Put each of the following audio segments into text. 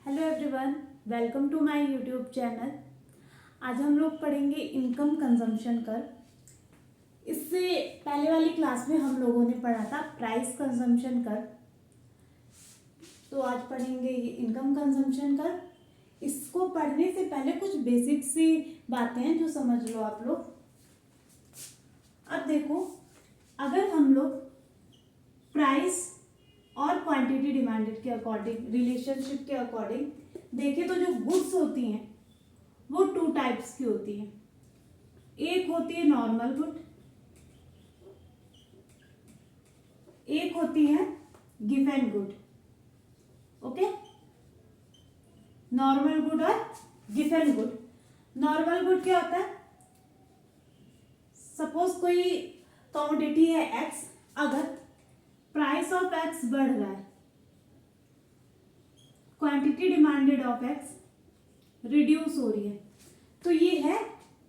Hello everyone, welcome to my YouTube channel. आज हम लोग पढ़ेंगे इनकम कंजम्पशन कर्व। इससे पहले वाली क्लास में हम लोगों ने पढ़ा था प्राइस कंजम्पशन कर्व। तो आज पढ़ेंगे ये इनकम कंजम्पशन कर्व। इसको पढ़ने से पहले कुछ बेसिक सी बातें हैं जो समझ लो आप लोग। अब देखो, अगर हम लोग प्राइस और क्वांटिटी डिमांडेड के अकॉर्डिंग, रिलेशनशिप के अकॉर्डिंग देखें तो जो गुड्स होती हैं वो टू टाइप्स की होती हैं। एक होती है नॉर्मल गुड, एक होती है given good. Okay, normal good और गिवन गुड। नॉर्मल गुड क्या होता है? सपोज कोई कमोडिटी है एक्स, अगर प्राइस ऑफ एक्स बढ़ रहा है, quantity demanded of x reduce हो रही है, तो ये है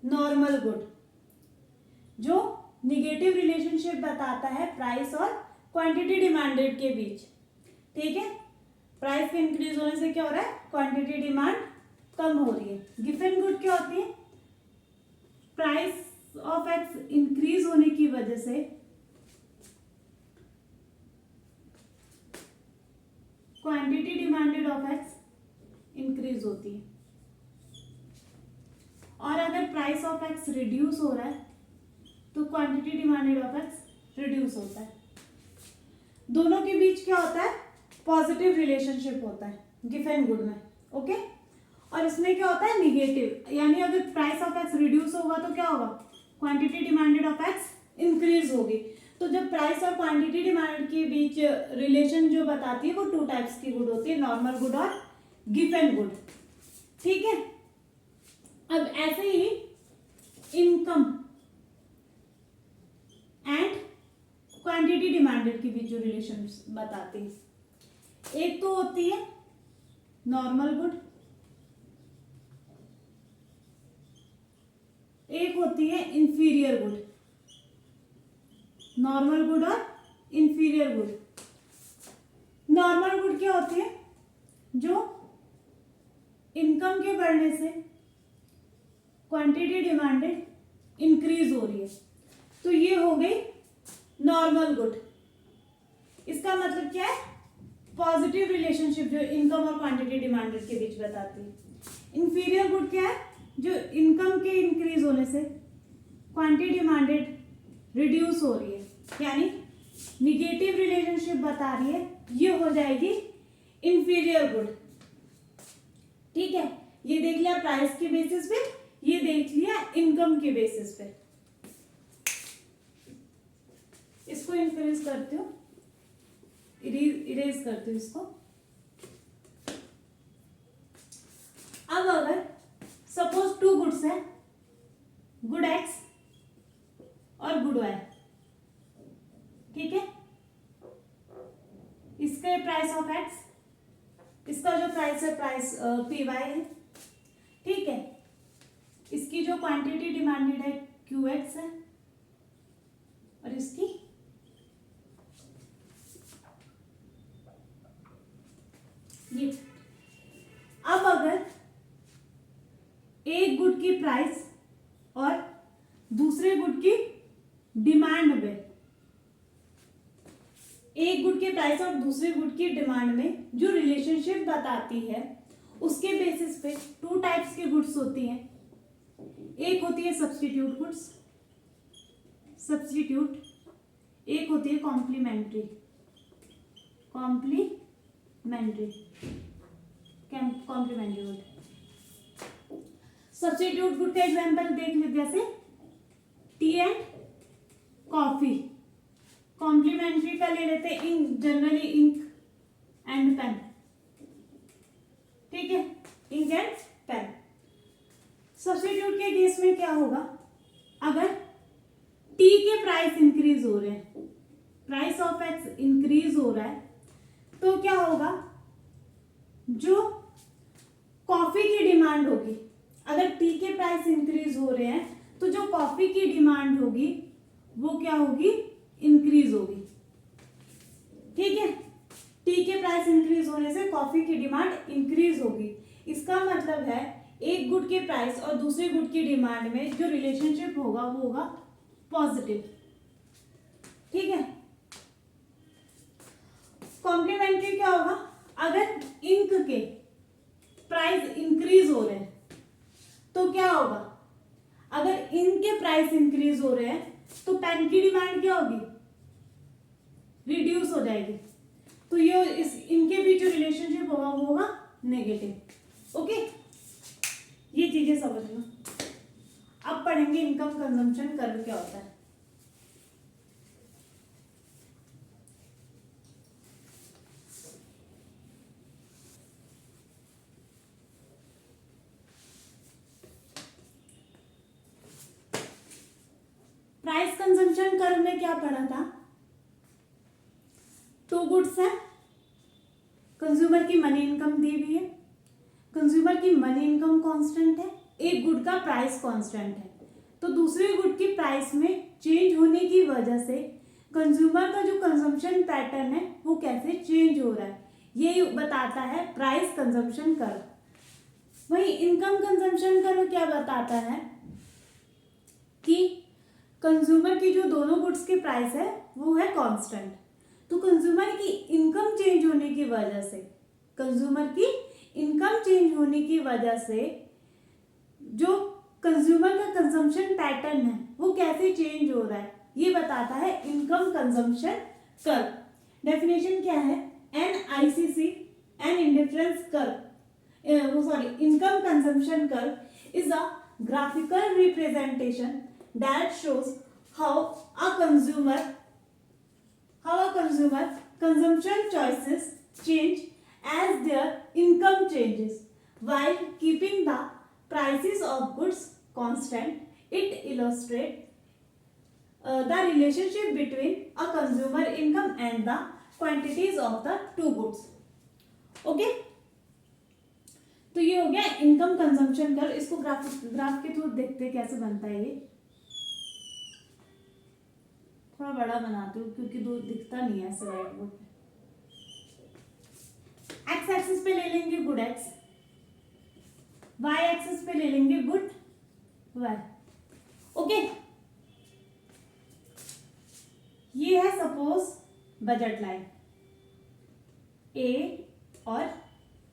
नॉर्मल गुड, जो निगेटिव रिलेशनशिप बताता है प्राइस और क्वांटिटी डिमांडेड के बीच। ठीक है, प्राइस के इंक्रीज होने से क्या हो रहा है? क्वांटिटी डिमांड कम हो रही है। गिवन गुड क्या होती है? प्राइस ऑफ एक्स इंक्रीज होने की वजह से quantity demanded of X increase होती है, और अगर प्राइस ऑफ एक्स रिड्यूस हो रहा है तो quantity demanded of x reduce होता है। दोनों के बीच क्या होता है? पॉजिटिव रिलेशनशिप होता है गिवन गुड में। ओके, और इसमें क्या होता है? निगेटिव, यानी अगर प्राइस ऑफ एक्स रिड्यूस होगा तो क्या होगा? Quantity demanded of X increase होगी। तो जब प्राइस और क्वांटिटी डिमांड के बीच रिलेशन जो बताती है वो टू टाइप्स की गुड होती है, नॉर्मल गुड और गिवन गुड। ठीक है, अब ऐसे ही इनकम एंड क्वांटिटी डिमांडेड के बीच जो रिलेशन बताती है, एक तो होती है नॉर्मल गुड, एक होती है इंफीरियर गुड। नॉर्मल गुड और इंफीरियर गुड। नॉर्मल गुड क्या होती है? जो इनकम के बढ़ने से क्वांटिटी डिमांडेड इंक्रीज हो रही है, तो ये हो गई नॉर्मल गुड। इसका मतलब क्या है? पॉजिटिव रिलेशनशिप जो इनकम और क्वांटिटी डिमांडेड के बीच बताती है। इंफीरियर गुड क्या है? जो इनकम के इंक्रीज होने से क्वांटिटी डिमांडेड रिड्यूस हो रही है, यानी निगेटिव रिलेशनशिप बता रही है, ये हो जाएगी इंफीरियर गुड। ठीक है, ये देख लिया प्राइस के बेसिस पे, ये देख लिया इनकम के बेसिस पे। इसको इंक्रीज करती हूँ, इरेज करती हूँ इसको। अब अगर सपोज टू गुड्स है, गुड एक्स और गुड वाई, ठीक है, इसका प्राइस ऑफ एक्स, इसका जो प्राइस है प्राइस पी वाई है। ठीक है, इसकी जो क्वांटिटी डिमांडेड है क्यू एक्स है, और इसकी ये। अब अगर एक गुड की प्राइस और दूसरे गुड की डिमांड में, एक गुड के प्राइस और दूसरे गुड की डिमांड में जो रिलेशनशिप बताती है, उसके बेसिस पे टू टाइप्स के गुड्स होती हैं। एक होती है सब्स्टिट्यूट गुड्स, सब्स्टिट्यूट, एक होती है complementary, complementary good. Substitute good का एग्जांपल देख लीजिए, जैसे टी एंड कॉफी। कॉम्प्लीमेंट्री का ले लेते हैं ink, generally ink and pen. ठीक है, इंक एंड पेन। सब्स्टिट्यूट के केस में क्या होगा? अगर टी के प्राइस इंक्रीज हो रहे हैं, प्राइस ऑफ एक्स इंक्रीज हो रहा है, तो क्या होगा? जो कॉफी की डिमांड होगी, अगर टी के प्राइस इंक्रीज हो रहे हैं तो जो कॉफी की डिमांड होगी वो क्या होगी? इंक्रीज होगी। ठीक है, टी के के प्राइस इंक्रीज होने से कॉफी की डिमांड इंक्रीज होगी। इसका मतलब है एक गुड के प्राइस और दूसरे गुड की डिमांड में जो रिलेशनशिप होगा वो होगा पॉजिटिव। ठीक है। कॉम्प्लीमेंट्री क्या होगा, अगर इंक के प्राइस इंक्रीज हो रहे हैं तो क्या होगा, अगर इंक के प्राइस इंक्रीज हो रहे हैं तो पेन की डिमांड क्या होगी, रिड्यूस हो जाएगी। तो ये इस इनके बीच जो रिलेशनशिप होगा वो होगा नेगेटिव। ओके, ये चीजें समझना। अब पढ़ेंगे इनकम कंजम्पशन कर्व क्या होता है। प्राइस कंजम्पशन कर्व में क्या पढ़ा था, टू गुड्स है, कंज्यूमर की मनी इनकम दी हुई है, कंज्यूमर की मनी इनकम कांस्टेंट है, एक गुड का प्राइस कांस्टेंट है। तो दूसरे गुड की प्राइस में चेंज होने की वजह से कंज्यूमर का जो कंजम्पशन पैटर्न है वो कैसे चेंज हो रहा है, ये बताता है प्राइस कंजम्पशन कर्व। वही इनकम कंजम्पशन कर्व क्या बताता है कि कंज्यूमर की जो दोनों गुड्स की प्राइस है वो है कांस्टेंट। तो कंज्यूमर की इनकम चेंज होने की वजह से, कंज्यूमर की इनकम चेंज होने की वजह से जो कंज्यूमर का कंजम्पशन पैटर्न है वो कैसे चेंज हो रहा है, ये बताता है इनकम कंजम्पशन कर्व। डेफिनेशन क्या है, NICC, an indifference curve, income consumption curve is a graphical representation that shows how a consumer consumption choices change as their income changes while keeping the prices of goods constant. It illustrates the relationship between a consumer income and the quantities of the two goods. Okay, तो ये हो गया income consumption curve. इसको graph के through देखते हैं कैसे बनता है। ये थोड़ा बड़ा बनाती हूँ क्योंकि दूर दिखता नहीं है ऐसे व्हाइट बोर्ड पे। एक्स एक्सिस पे ले लेंगे गुड एक्स, वाई एक्सिस पे ले लेंगे गुड वाई। ओके, ये है सपोज बजट लाइन ए और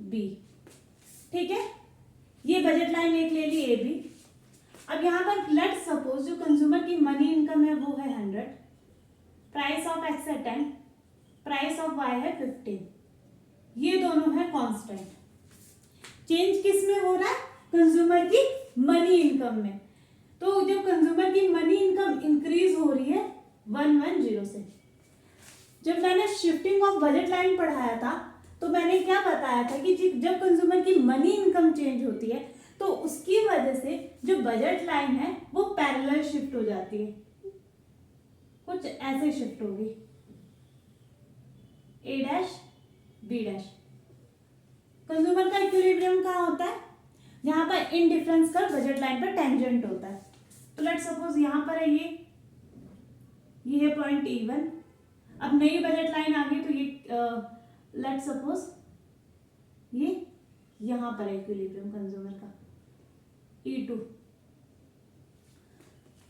बी। ठीक है, ये बजट लाइन एक ले ली ए बी। अब यहां पर लेट सपोज जो कंज्यूमर की मनी इनकम है वो है 100, प्राइस ऑफ एक्स है 10, प्राइस ऑफ वाई है 15। ये दोनों है कांस्टेंट। चेंज किस में हो रहा है, कंज्यूमर की मनी इनकम में। तो जो कंज्यूमर की मनी इनकम इंक्रीज हो रही है 110 से। जब मैंने शिफ्टिंग ऑफ बजट लाइन पढ़ाया था तो मैंने क्या बताया था कि जब कंज्यूमर की मनी इनकम चेंज होती है तो उसकी वजह से जो बजट लाइन है वो पैरेलल शिफ्ट हो जाती है, कुछ ऐसे शिफ्ट होगी, ए डैश बी डैश। कंज्यूमर का इक्विलिब्रियम कहाँ होता है, जहां पर इन डिफरेंस का बजट लाइन पर टेंजेंट होता है। तो लेट सपोज यहां पर है ये है पॉइंट E1। अब नई बजट लाइन आ गई तो ये लेट सपोज ये यहां पर है इक्विलिब्रियम कंज्यूमर का E2।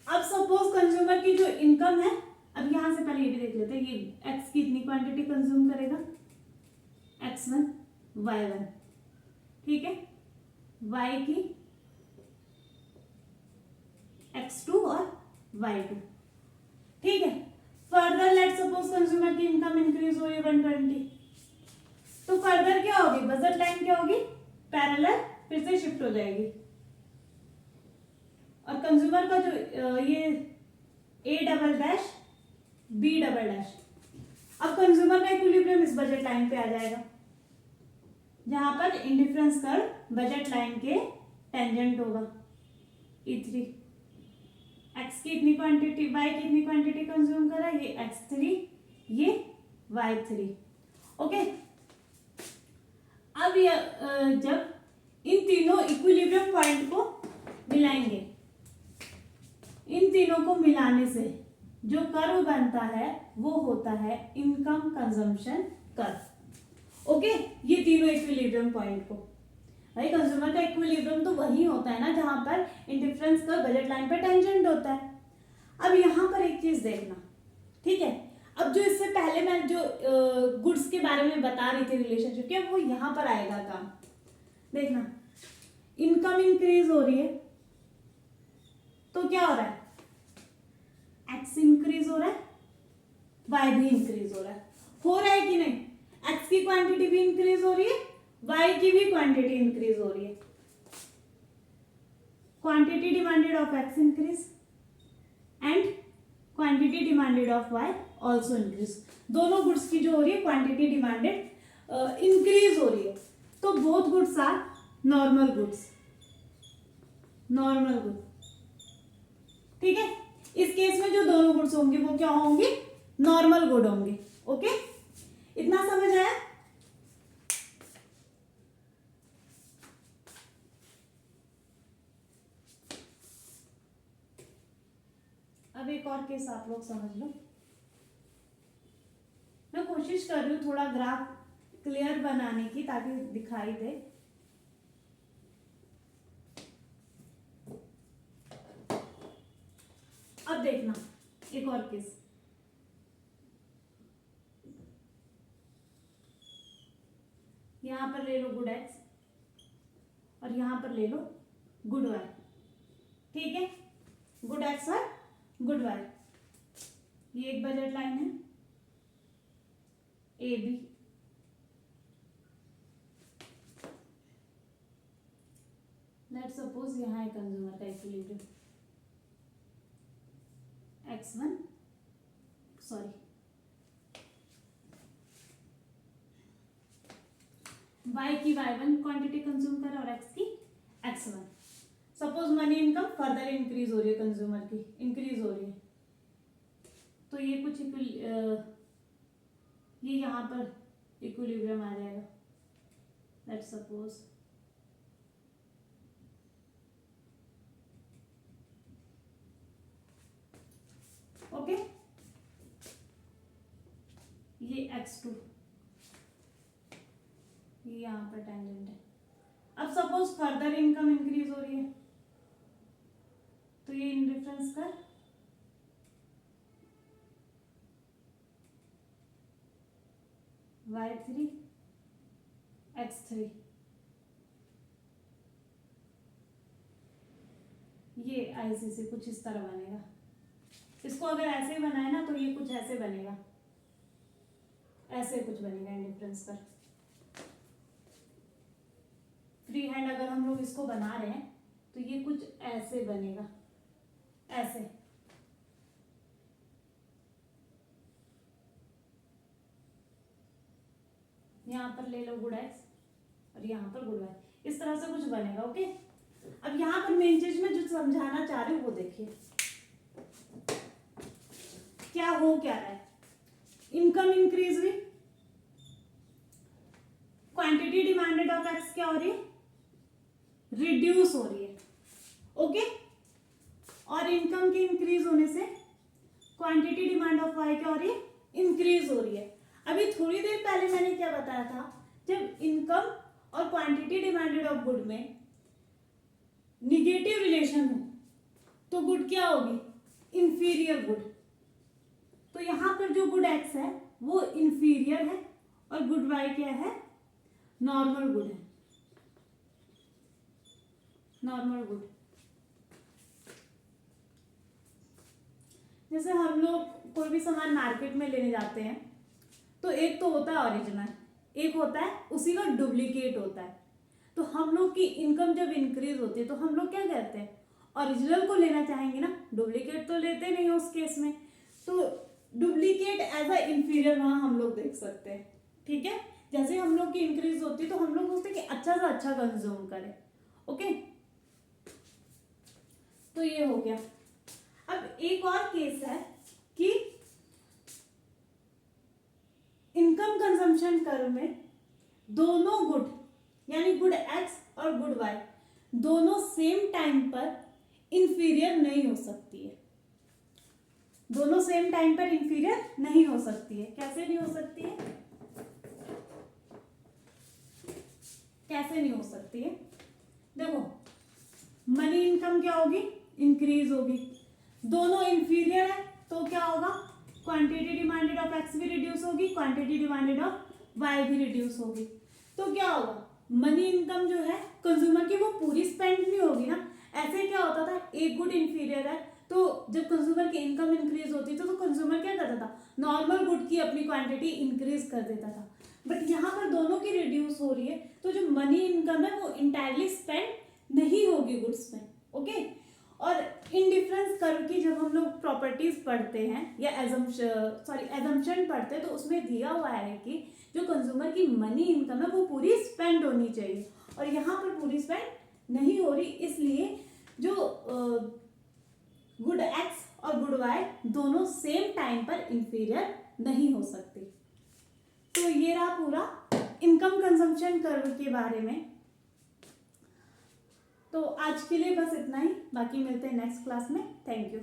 अब सपोज कंज्यूमर की जो इनकम है, अब यहां से पहले ये भी देख लेते हैं, ये एक्स की इतनी क्वांटिटी कंज्यूम करेगा, x1 y1। ठीक है, y की x2 और y2। ठीक है, फर्दर लेट सपोज कंज्यूमर की इनकम इंक्रीज हो रही है 120। तो फर्दर क्या होगी, बजट लाइन क्या होगी, पैरेलल फिर से शिफ्ट हो जाएगी। और कंज्यूमर का जो ये A double dash B double dash, अब कंज्यूमर का इक्विलिब्रियम इस बजट लाइन पे आ जाएगा जहां पर इंडिफरेंस कर्व बजट लाइन के टेंजेंट होगा। E3 एक्स की इतनी क्वांटिटी, वाई की इतनी क्वांटिटी कंज्यूम करा, ये x3 ये y3। ओके, अब जब इन तीनों इक्विलिब्रियम पॉइंट को मिलाएंगे, इन तीनों को मिलाने से जो कर्व बनता है वो होता है इनकम कंजम्पशन कर्व। ओके, ये तीनों इक्विलिब्रियम पॉइंट को। भाई कंज्यूमर का इक्विलिब्रियम तो वही होता है ना जहां पर इंडिफरेंस कर्व बजट लाइन पर टेंजेंट होता है। अब यहाँ पर एक चीज देखना, ठीक है। अब जो इससे पहले मैं जो गुड्स के बारे में बता रही थी रिलेशनशिप के, वो यहाँ पर आएगा काम। देखना, इनकम इंक्रीज हो रही है तो क्या हो रहा है, एक्स इंक्रीज हो रहा है, वाई भी इंक्रीज हो रहा है कि नहीं। एक्स की क्वांटिटी भी इंक्रीज हो रही है, वाई की भी क्वांटिटी इंक्रीज हो रही है। Quantity demanded of X increase and quantity demanded of Y also increase. दोनों गुड्स की जो हो रही है क्वांटिटी डिमांडेड इंक्रीज हो रही है। तो both goods are normal goods, normal good, ठीक है। इस केस में जो दोनों गुड्स होंगे वो क्या होंगे, नॉर्मल गुड होंगे। ओके, इतना समझ आया। अब एक और केस आप लोग समझ लो। मैं कोशिश कर रही हूँ थोड़ा ग्राफ क्लियर बनाने की ताकि दिखाई दे। अब देखना एक और केस। यहां पर ले लो गुड एक्स और यहां पर ले लो गुड वाई, ठीक है। गुड एक्स और गुड वाई, ये एक बजट लाइन है ए बी। लेट्स सपोज यहाँ है कंज्यूमर का इक्विलिब्रियम x1, सॉरी y की y1 क्वांटिटी कंज्यूम कर और x की x1। Suppose money income further increase हो रही है, कंज्यूमर की इंक्रीज हो रही है, तो ये कुछ ये यहाँ पर इक्विलिब्रियम आ जाएगा। लेट्स सपोज ओके, ये x2 ये यहाँ पर टेंजेंट है। अब सपोज फर्दर इनकम इंक्रीज हो रही है तो ये इंडिफरेंस कर y3 x3, ये ICC कुछ इस तरह बनेगा। इसको अगर ऐसे बनाए ना तो ये कुछ ऐसे बनेगा, ऐसे कुछ बनेगा इंडिफरेंस कर। फ्री हैंड अगर हम लोग इसको बना रहे हैं तो ये कुछ ऐसे बनेगा, ऐसे। यहाँ पर ले लो गुड एक्स और यहाँ पर गुड वाई, इस तरह से कुछ बनेगा। ओके, अब यहाँ पर मेन चीज में जो समझाना चाह रही हूँ वो देखिए क्या हो क्या रहा है। इनकम इंक्रीज हुई, क्वांटिटी डिमांडेड ऑफ एक्स क्या हो रही है, रिड्यूस हो रही है। ओके, और इनकम के इंक्रीज होने से क्वांटिटी डिमांड ऑफ वाई क्या हो रही है, इंक्रीज हो रही है। अभी थोड़ी देर पहले मैंने क्या बताया था, जब इनकम और क्वांटिटी डिमांडेड ऑफ गुड में निगेटिव रिलेशन हो तो गुड क्या होगी, इंफीरियर गुड। तो यहां पर जो गुड एक्स है वो इंफीरियर है और गुड वाई क्या है, नॉर्मल गुड है, नॉर्मल गुड। जैसे हम लोग कोई भी सामान मार्केट में लेने जाते हैं तो एक तो होता है ओरिजिनल, एक होता है उसी का डुप्लीकेट होता है। तो हम लोग की इनकम जब इंक्रीज होती है तो हम लोग क्या करते हैं, ओरिजिनल को लेना चाहेंगे ना, डुप्लीकेट तो लेते नहीं उस केस में। तो डुप्लीकेट एज अ इंफीरियर वहां हम लोग देख सकते हैं, ठीक है। जैसे हम लोग की इंक्रीज होती है तो हम लोग सोचते हैं कि अच्छा से अच्छा कंज्यूम करें। ओके, तो ये हो गया। अब एक और केस है कि इनकम कंजम्पशन कर्व में दोनों गुड यानी गुड एक्स और गुड वाई दोनों सेम टाइम पर इंफीरियर नहीं हो सकती है। दोनों सेम टाइम पर इंफीरियर नहीं हो सकती है। कैसे नहीं हो सकती है, कैसे नहीं हो सकती है? देखो, मनी इनकम क्या होगी? इंक्रीज होगी। दोनों इंफीरियर है तो क्या होगा? क्वांटिटी डिमांडेड ऑफ एक्स भी रिड्यूस होगी, क्वांटिटी डिमांडेड ऑफ वाई भी रिड्यूस होगी। तो क्या होगा? मनी इनकम जो है कंज्यूमर की वो पूरी स्पेंड नहीं होगी ना। ऐसे क्या होता था, एक गुड इंफीरियर है तो जब कंज्यूमर की इनकम इंक्रीज होती थी तो कंज्यूमर क्या करता था? नॉर्मल गुड की अपनी क्वांटिटी इंक्रीज कर देता था। बट यहाँ पर दोनों की रिड्यूस हो रही है तो जो मनी इनकम है वो इंटायरली स्पेंड नहीं होगी गुड्स में। ओके, और इन डिफरेंस कर्व की जब हम लोग प्रॉपर्टीज पढ़ते हैं या एजम्पशन पढ़ते हैं तो उसमें दिया हुआ है कि जो कंज्यूमर की मनी इनकम है वो पूरी स्पेंड होनी चाहिए, और यहाँ पर पूरी स्पेंड नहीं हो रही, इसलिए जो गुड एक्स और गुड वाई दोनों सेम टाइम पर इंफीरियर नहीं हो सकती। तो ये रहा पूरा इनकम कंजम्पशन कर्व के बारे में। तो आज के लिए बस इतना ही, बाकी मिलते हैं नेक्स्ट क्लास में। Thank you.